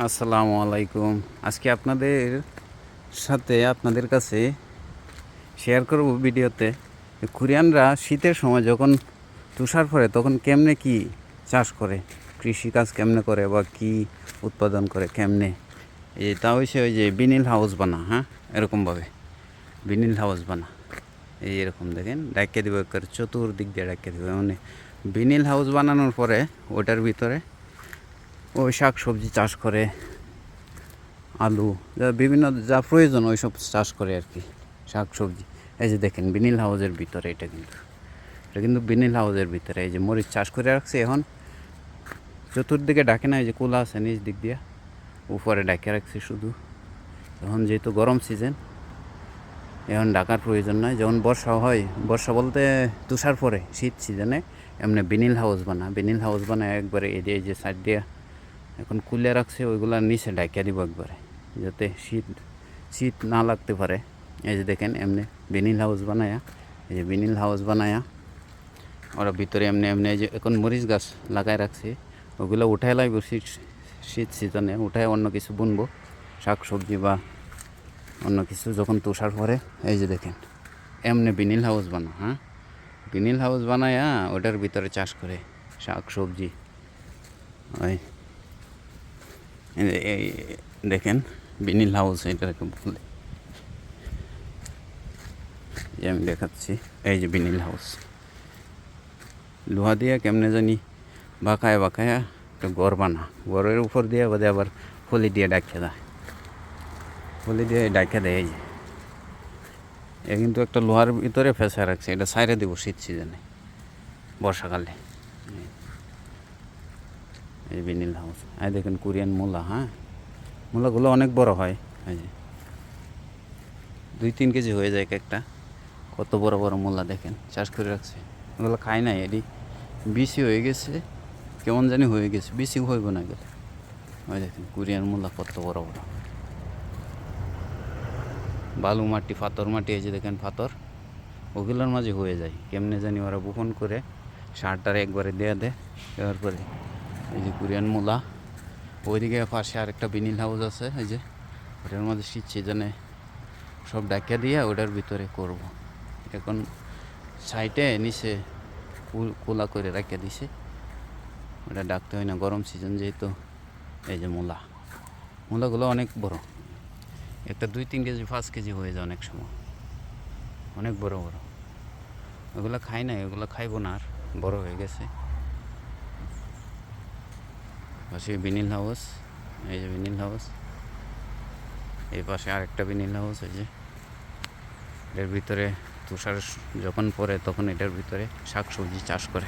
আসসালামু আলাইকুম। আজকে আপনাদের কাছে শেয়ার করব ভিডিওতে কোরিয়ানরা শীতের সময় যখন তুষার পড়ে তখন কেমনে কি চাষ করে, কৃষিকাজ কেমনে করে বা কি উৎপাদন করে কেমনে। এটা হয়েছে ওই যে বিনিল হাউস বানা, হ্যাঁ এরকমভাবে বিনিল হাউস বানা। এরকম দেখেন ডাকিয়ে দেবে, চতুর্দিক দিয়ে ডাকিয়ে দেবে। মানে বিনিল হাউস বানানোর পরে ওটার ভিতরে ওই শাক সবজি চাষ করে, আলু বিভিন্ন যা প্রয়োজন ওই সব চাষ করে আর কি, শাক সবজি। এই যে দেখেন বিনিল হাউসের ভিতরে, এটা কিন্তু বিনিল হাউসের ভিতরে এই যে মরিচ চাষ করে রাখছে। এখন চতুর্দিকে ডাকে না, এই যে কুলা আছে নিচ দিক দিয়ে, উপরে ডাকে রাখছে শুধু। এখন যেহেতু গরম সিজন, এখন ডাকার প্রয়োজন নয়। যখন বর্ষা হয়, বর্ষা বলতে তুষার পরে শীত সিজনে এমনি বিনিল হাউস বানায় একবারে এই যে সাইড দিয়ে এখন খুলে রাখছে, ওইগুলার নিচে ডাকিয়ে দিব একবারে, যাতে শীত না লাগতে পারে। এই যে দেখেন এমনি বিনিল হাউস বানায়া, এই যে বিনিল হাউস বানায়া ওরা ভিতরে এমনি এই যে এখন মরিচ গাছ লাগায় রাখছে, ওগুলো উঠায় লাগবে শীত সিজনে, উঠায় অন্য কিছু বুনবো, শাক সবজি বা অন্য কিছু যখন তুষার পরে। এই যে দেখেন এমনি বিনিল হাউস বানা, হ্যাঁ বিনিল হাউস বানায়া ওটার ভিতরে চাষ করে শাক সবজি। ওই এই দেখেন বিনিল হাউস, এটাকে বলে যে আমি দেখাচ্ছি। এই যে বিনিল হাউস লোহা দিয়ে কেমনে জানি বাঁকায় একটা ঘর বানা, ঘরের উপর দিয়ে বোধহয় আবার ফলি দিয়ে ডাকিয়ে দেয়, ফলি দিয়ে ডাকিয়ে দেয়। এই যে এ কিন্তু একটা লোহার ভিতরে ফেঁসা রাখছে, এটা সাইরে দেবো শীত সিজনে, বর্ষাকালে। এই বিনিল হাউস। এই দেখেন কোরিয়ান মূলা, হ্যাঁ মূলাগুলো অনেক বড় হয়, এই যে 2-3 কেজি হয়ে যায় একটা। কত বড় বড় মূলা দেখেন চাষ করে রাখছে। ওগুলো খায় নাই, এটি বিসি হয়ে গেছে, কেমন জানি হয়ে গেছে, বিসি হইব না গেলে। ওই দেখেন কোরিয়ান মূলা কত বড় বড়, বালু মাটি পাথর মাটি, এই যে দেখেন পাথর, ওগুলোর মাঝে হয়ে যায়। কেমনে জানি ওরা বপন করে সারটারে একবারে দেওয়ার পরে এই যে কোরিয়ান মূলা। ওইদিকে পাশে আরেকটা বিনিল হাউস আছে, এই যে ওটার মধ্যে শীত সিজনে সব ডাকিয়া দিয়ে ওটার ভিতরে করব। এখন সাইডে নিচে কোলা করে রাখিয়া দিছে, ওটা ডাকতে হয় না গরম সিজন যেহেতু। এই যে মূলাগুলো অনেক বড়, একটা 2-3 কেজি 5 কেজি হয়ে যায় অনেক সময়, অনেক বড় বড়। ওগুলো খাই না, ওগুলো খাইবো না, আর বড় হয়ে গেছে। পাশে বিনিল হাউস, এই যে বিনিল হাউস, এই পাশে আরেকটা বিনিল হাউস। এই যে এর ভিতরে তুষার যখন পড়ে তখন এটার ভিতরে শাক সবজি চাষ করে।